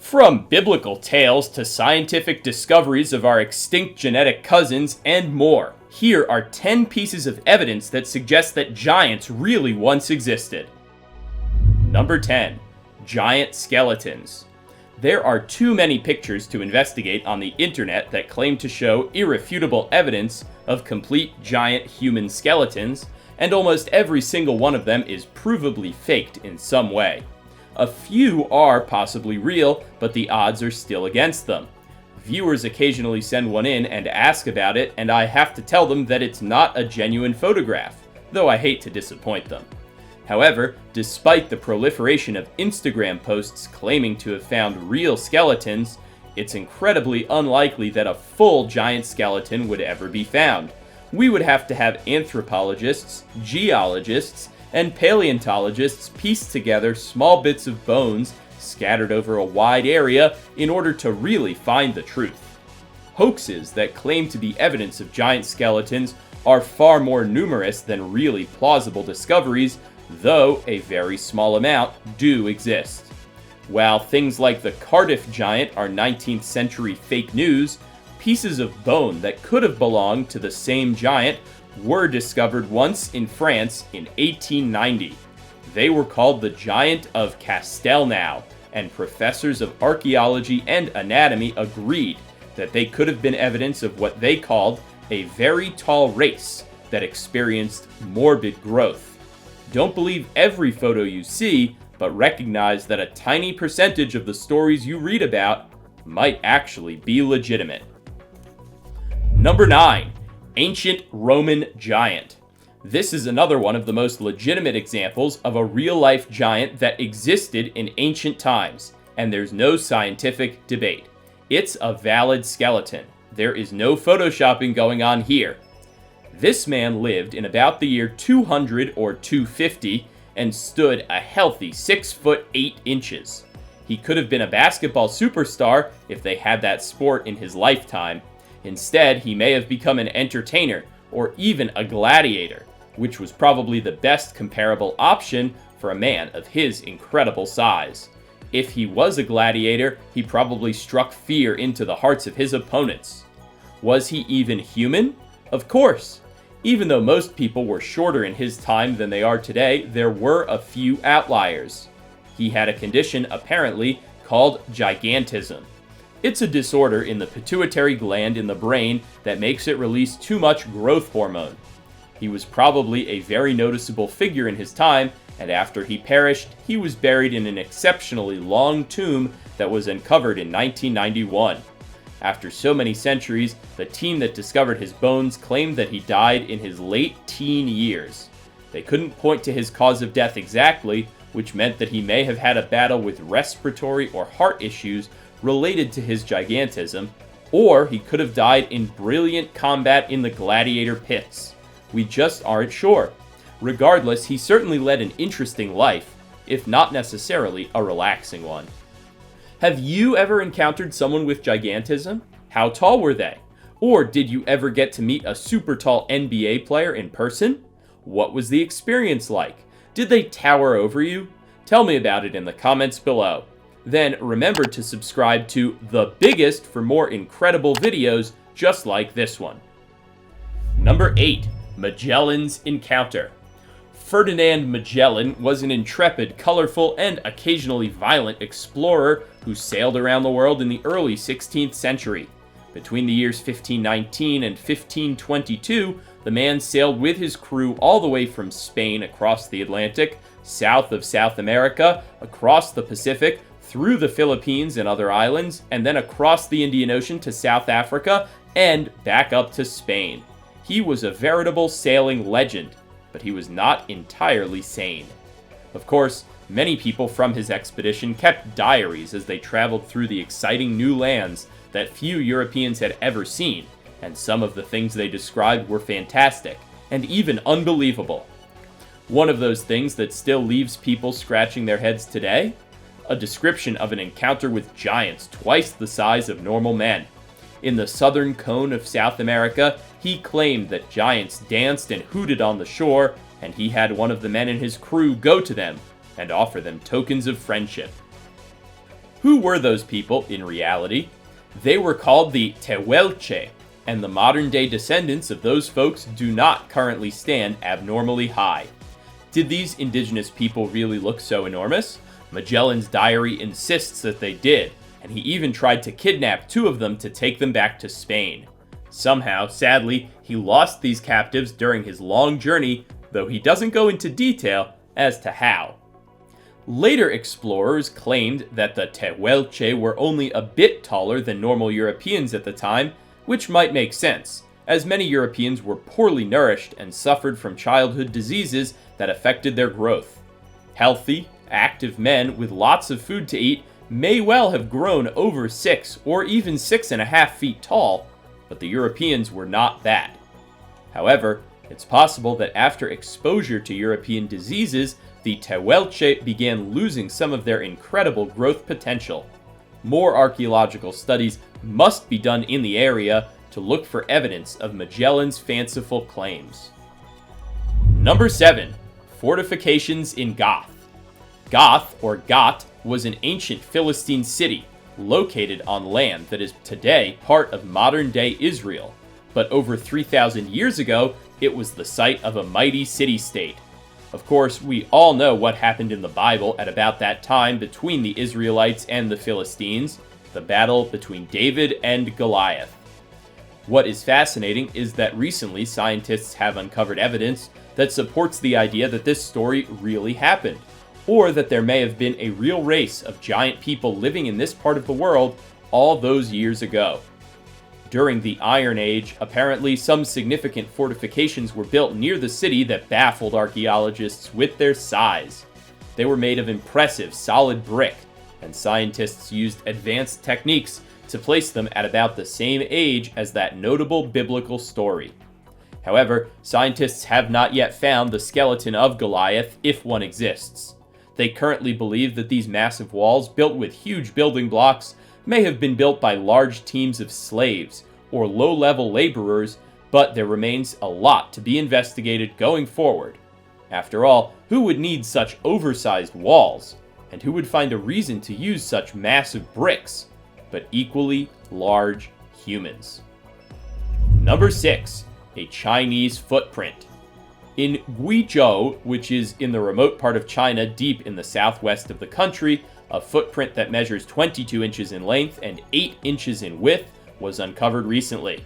From biblical tales to scientific discoveries of our extinct genetic cousins and more, here are 10 pieces of evidence that suggest that giants really once existed. Number 10. Giant skeletons. There are too many pictures to investigate on the internet that claim to show irrefutable evidence of complete giant human skeletons, and almost every single one of them is provably faked in some way. A few are possibly real, but the odds are still against them. Viewers occasionally send one in and ask about it, and I have to tell them that it's not a genuine photograph, though I hate to disappoint them. However, despite the proliferation of Instagram posts claiming to have found real skeletons, it's incredibly unlikely that a full giant skeleton would ever be found. We would have to have anthropologists, geologists, and paleontologists piece together small bits of bones scattered over a wide area in order to really find the truth. Hoaxes that claim to be evidence of giant skeletons are far more numerous than really plausible discoveries, though a very small amount do exist. While things like the Cardiff giant are 19th century fake news, pieces of bone that could have belonged to the same giant were discovered once in France in 1890. They were called the Giant of Castelnau, and professors of archaeology and anatomy agreed that they could have been evidence of what they called a very tall race that experienced morbid growth. Don't believe every photo you see, but recognize that a tiny percentage of the stories you read about might actually be legitimate. Number 9. Ancient Roman giant. This is another one of the most legitimate examples of a real-life giant that existed in ancient times, and there's no scientific debate. It's a valid skeleton. There is no photoshopping going on here. This man lived in about the year 200 or 250 and stood a healthy 6 foot 8 inches. He could have been a basketball superstar if they had that sport in his lifetime. Instead, he may have become an entertainer or even a gladiator, which was probably the best comparable option for a man of his incredible size. If he was a gladiator, he probably struck fear into the hearts of his opponents. Was he even human? Of course. Even though most people were shorter in his time than they are today, there were a few outliers. He had a condition, apparently, called gigantism. It's a disorder in the pituitary gland in the brain that makes it release too much growth hormone. He was probably a very noticeable figure in his time, and after he perished, he was buried in an exceptionally long tomb that was uncovered in 1991. After so many centuries, the team that discovered his bones claimed that he died in his late teen years. They couldn't point to his cause of death exactly, which meant that he may have had a battle with respiratory or heart issues related to his gigantism, or he could have died in brilliant combat in the gladiator pits. We just aren't sure. Regardless, he certainly led an interesting life, if not necessarily a relaxing one. Have you ever encountered someone with gigantism? How tall were they? Or did you ever get to meet a super tall NBA player in person? What was the experience like? Did they tower over you? Tell me about it in the comments below. Then remember to subscribe to The Biggest for more incredible videos just like this one. Number 8. Magellan's Encounter. Ferdinand Magellan was an intrepid, colorful, and occasionally violent explorer who sailed around the world in the early 16th century. Between the years 1519 and 1522, the man sailed with his crew all the way from Spain across the Atlantic, south of South America, across the Pacific, through the Philippines and other islands, and then across the Indian Ocean to South Africa, and back up to Spain. He was a veritable sailing legend, but he was not entirely sane. Of course, many people from his expedition kept diaries as they traveled through the exciting new lands that few Europeans had ever seen, and some of the things they described were fantastic, and even unbelievable. One of those things that still leaves people scratching their heads today? A description of an encounter with giants twice the size of normal men. In the southern cone of South America, he claimed that giants danced and hooted on the shore, and he had one of the men in his crew go to them and offer them tokens of friendship. Who were those people in reality? They were called the Tehuelche, and the modern-day descendants of those folks do not currently stand abnormally high. Did these indigenous people really look so enormous? Magellan's diary insists that they did, and he even tried to kidnap 2 of them to take them back to Spain. Somehow, sadly, he lost these captives during his long journey, though he doesn't go into detail as to how. Later explorers claimed that the Tehuelche were only a bit taller than normal Europeans at the time, which might make sense, as many Europeans were poorly nourished and suffered from childhood diseases that affected their growth. Healthy, active men with lots of food to eat may well have grown over 6 or even 6.5 feet tall, but the Europeans were not that. However, it's possible that after exposure to European diseases, the Tehuelche began losing some of their incredible growth potential. More archaeological studies must be done in the area to look for evidence of Magellan's fanciful claims. Number 7. Fortifications in GATH. GATH, or GATH, was an ancient Philistine city located on land that is today part of modern-day Israel, but over 3,000 years ago, it was the site of a mighty city-state. Of course, we all know what happened in the Bible at about that time between the Israelites and the Philistines, the battle between David and Goliath. What is fascinating is that recently scientists have uncovered evidence that supports the idea that this story really happened, or that there may have been a real race of giant people living in this part of the world all those years ago. During the Iron Age, apparently some significant fortifications were built near the city that baffled archaeologists with their size. They were made of impressive, solid brick, and scientists used advanced techniques to place them at about the same age as that notable biblical story. However, scientists have not yet found the skeleton of Goliath, if one exists. They currently believe that these massive walls, built with huge building blocks, may have been built by large teams of slaves or low-level laborers, but there remains a lot to be investigated going forward. After all, who would need such oversized walls? And who would find a reason to use such massive bricks, but equally large humans? Number 6. A Chinese footprint. In Guizhou, which is in the remote part of China deep in the southwest of the country, a footprint that measures 22 inches in length and 8 inches in width was uncovered recently.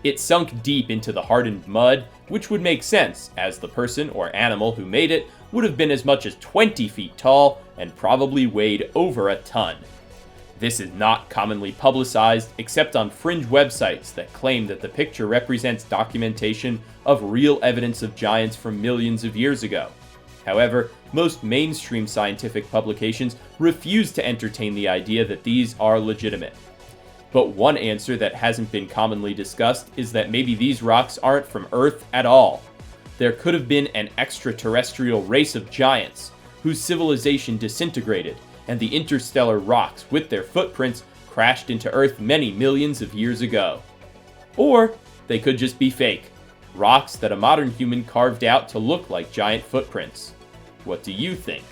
It sunk deep into the hardened mud, which would make sense, as the person or animal who made it would have been as much as 20 feet tall and probably weighed over a ton. This is not commonly publicized except on fringe websites that claim that the picture represents documentation of real evidence of giants from millions of years ago. However, most mainstream scientific publications refuse to entertain the idea that these are legitimate. But one answer that hasn't been commonly discussed is that maybe these rocks aren't from Earth at all. There could have been an extraterrestrial race of giants whose civilization disintegrated, and the interstellar rocks with their footprints crashed into Earth many millions of years ago. Or they could just be fake, rocks that a modern human carved out to look like giant footprints. What do you think?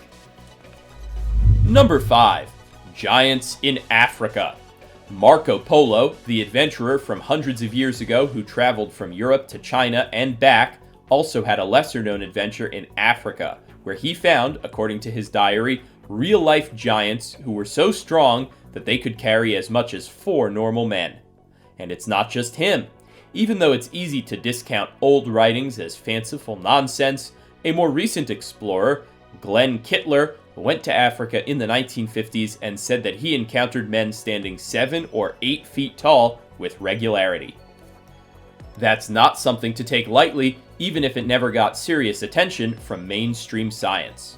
Number 5. Giants in Africa. Marco Polo, the adventurer from hundreds of years ago who traveled from Europe to China and back, also had a lesser-known adventure in Africa, where he found, according to his diary, real-life giants who were so strong that they could carry as much as 4 normal men. And it's not just him. Even though it's easy to discount old writings as fanciful nonsense, a more recent explorer, Glenn Kittler, went to Africa in the 1950s and said that he encountered men standing 7 or 8 feet tall with regularity. That's not something to take lightly, even if it never got serious attention from mainstream science.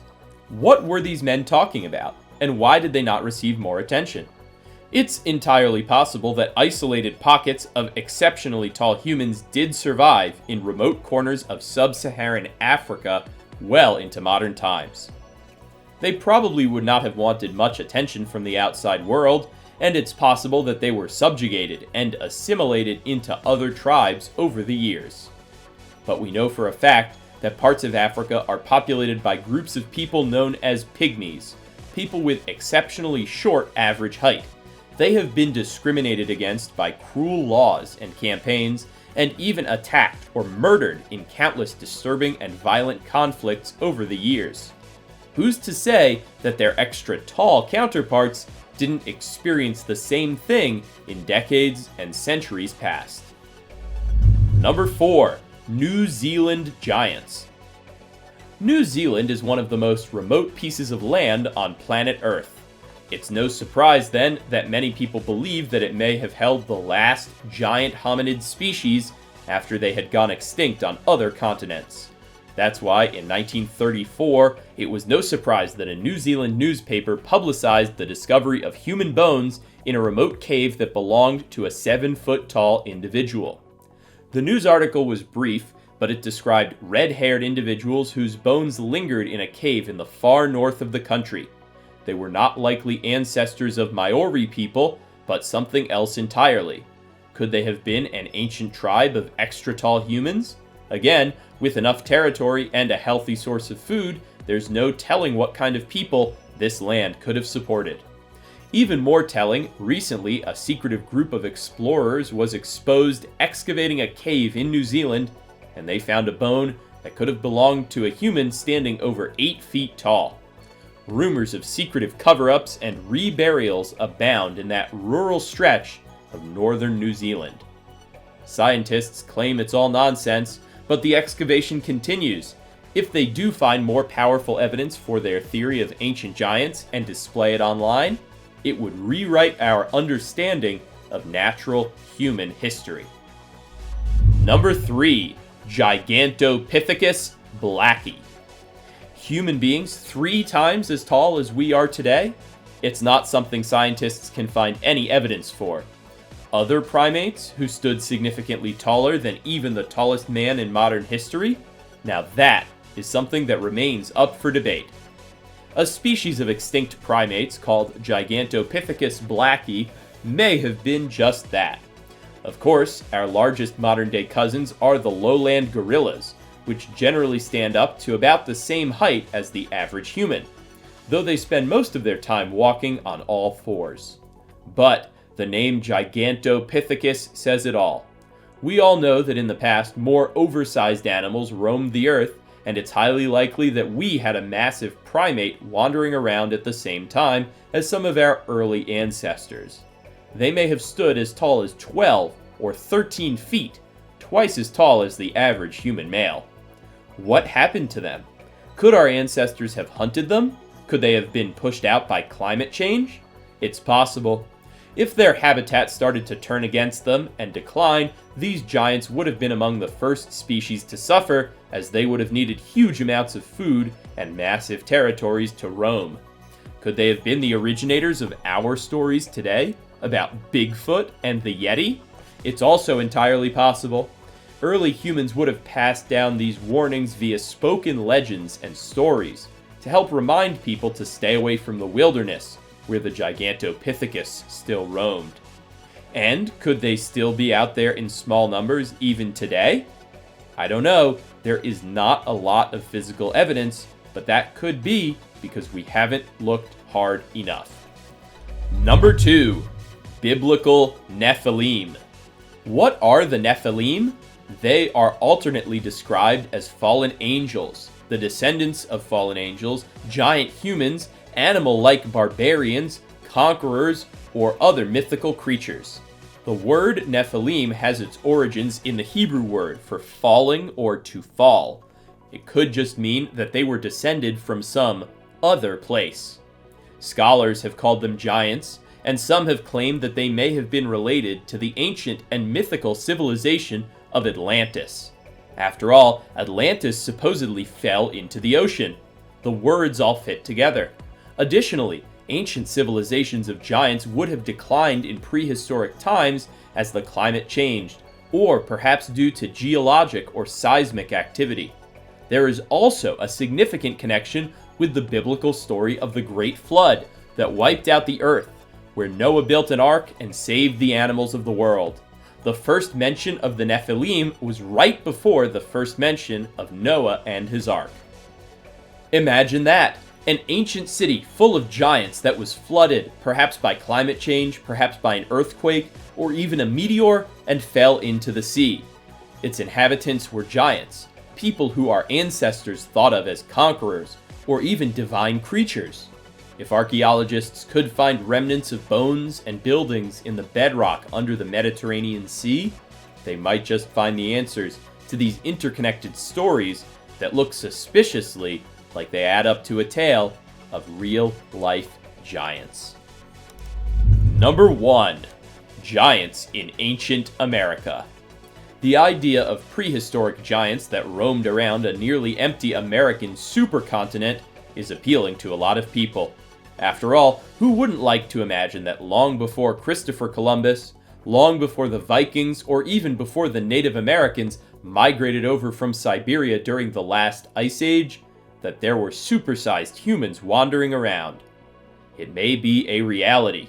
What were these men talking about, and why did they not receive more attention? It's entirely possible that isolated pockets of exceptionally tall humans did survive in remote corners of sub-Saharan Africa well into modern times. They probably would not have wanted much attention from the outside world, and it's possible that they were subjugated and assimilated into other tribes over the years. But we know for a fact that parts of Africa are populated by groups of people known as pygmies, people with exceptionally short average height. They have been discriminated against by cruel laws and campaigns, and even attacked or murdered in countless disturbing and violent conflicts over the years. Who's to say that their extra tall counterparts didn't experience the same thing in decades and centuries past? Number 4. New Zealand Giants. New Zealand is one of the most remote pieces of land on planet Earth. It's no surprise, then, that many people believe that it may have held the last giant hominid species after they had gone extinct on other continents. That's why, in 1934, it was no surprise that a New Zealand newspaper publicized the discovery of human bones in a remote cave that belonged to a 7-foot-tall individual. The news article was brief, but it described red-haired individuals whose bones lingered in a cave in the far north of the country. They were not likely ancestors of Maori people, but something else entirely. Could they have been an ancient tribe of extra-tall humans? Again, with enough territory and a healthy source of food, there's no telling what kind of people this land could have supported. Even more telling, recently a secretive group of explorers was exposed excavating a cave in New Zealand, and they found a bone that could have belonged to a human standing over 8 feet tall. Rumors of secretive cover-ups and reburials abound in that rural stretch of northern New Zealand. Scientists claim it's all nonsense, but the excavation continues. If they do find more powerful evidence for their theory of ancient giants and display it online, it would rewrite our understanding of natural human history. Number 3. Gigantopithecus blacki. Human beings 3 times as tall as we are today? It's not something scientists can find any evidence for. Other primates who stood significantly taller than even the tallest man in modern history? Now that is something that remains up for debate. A species of extinct primates called Gigantopithecus blacki may have been just that. Of course, our largest modern-day cousins are the lowland gorillas, which generally stand up to about the same height as the average human, though they spend most of their time walking on all fours. But the name Gigantopithecus says it all. We all know that in the past, more oversized animals roamed the earth, and it's highly likely that we had a massive primate wandering around at the same time as some of our early ancestors. They may have stood as tall as 12 or 13 feet, twice as tall as the average human male. What happened to them? Could our ancestors have hunted them? Could they have been pushed out by climate change? It's possible. If their habitat started to turn against them and decline, these giants would have been among the first species to suffer, as they would have needed huge amounts of food and massive territories to roam. Could they have been the originators of our stories today about Bigfoot and the Yeti? It's also entirely possible. Early humans would have passed down these warnings via spoken legends and stories to help remind people to stay away from the wilderness, where the Gigantopithecus still roamed. And could they still be out there in small numbers even today? I don't know. There is not a lot of physical evidence, but that could be because we haven't looked hard enough. Number 2. Biblical Nephilim. What are the Nephilim? They are alternately described as fallen angels, the descendants of fallen angels, giant humans, animal-like barbarians, conquerors, or other mythical creatures. The word Nephilim has its origins in the Hebrew word for falling or to fall. It could just mean that they were descended from some other place. Scholars have called them giants, and some have claimed that they may have been related to the ancient and mythical civilization of Atlantis. After all, Atlantis supposedly fell into the ocean. The words all fit together. Additionally, ancient civilizations of giants would have declined in prehistoric times as the climate changed, or perhaps due to geologic or seismic activity. There is also a significant connection with the biblical story of the Great Flood that wiped out the earth, where Noah built an ark and saved the animals of the world. The first mention of the Nephilim was right before the first mention of Noah and his ark. Imagine that! An ancient city full of giants that was flooded, perhaps by climate change, perhaps by an earthquake, or even a meteor, and fell into the sea. Its inhabitants were giants, people who our ancestors thought of as conquerors, or even divine creatures. If archaeologists could find remnants of bones and buildings in the bedrock under the Mediterranean Sea, they might just find the answers to these interconnected stories that look suspiciously like they add up to a tale of real-life giants. Number 1. Giants in Ancient America. The idea of prehistoric giants that roamed around a nearly empty American supercontinent is appealing to a lot of people. After all, who wouldn't like to imagine that long before Christopher Columbus, long before the Vikings, or even before the Native Americans migrated over from Siberia during the last ice age, that there were supersized humans wandering around? It may be a reality.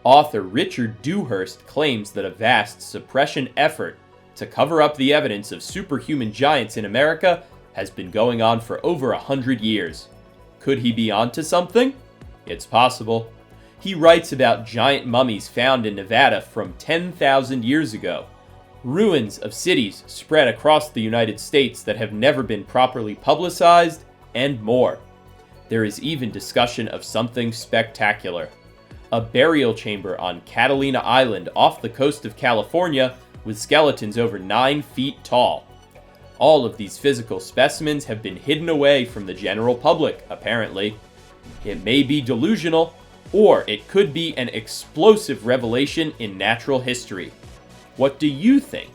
Author Richard Dewhurst claims that a vast suppression effort to cover up the evidence of superhuman giants in America has been going on for over 100 years. Could he be onto something? It's possible. He writes about giant mummies found in Nevada from 10,000 years ago, ruins of cities spread across the United States that have never been properly publicized, and more. There is even discussion of something spectacular: a burial chamber on Catalina Island off the coast of California with skeletons over 9 feet tall. All of these physical specimens have been hidden away from the general public, apparently. It may be delusional, or it could be an explosive revelation in natural history. What do you think?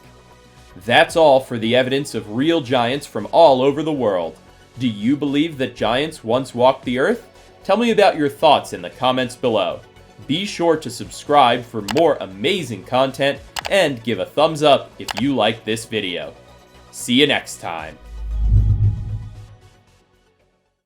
That's all for the evidence of real giants from all over the world. Do you believe that giants once walked the earth? Tell me about your thoughts in the comments below. Be sure to subscribe for more amazing content and give a thumbs up if you like this video. See you next time.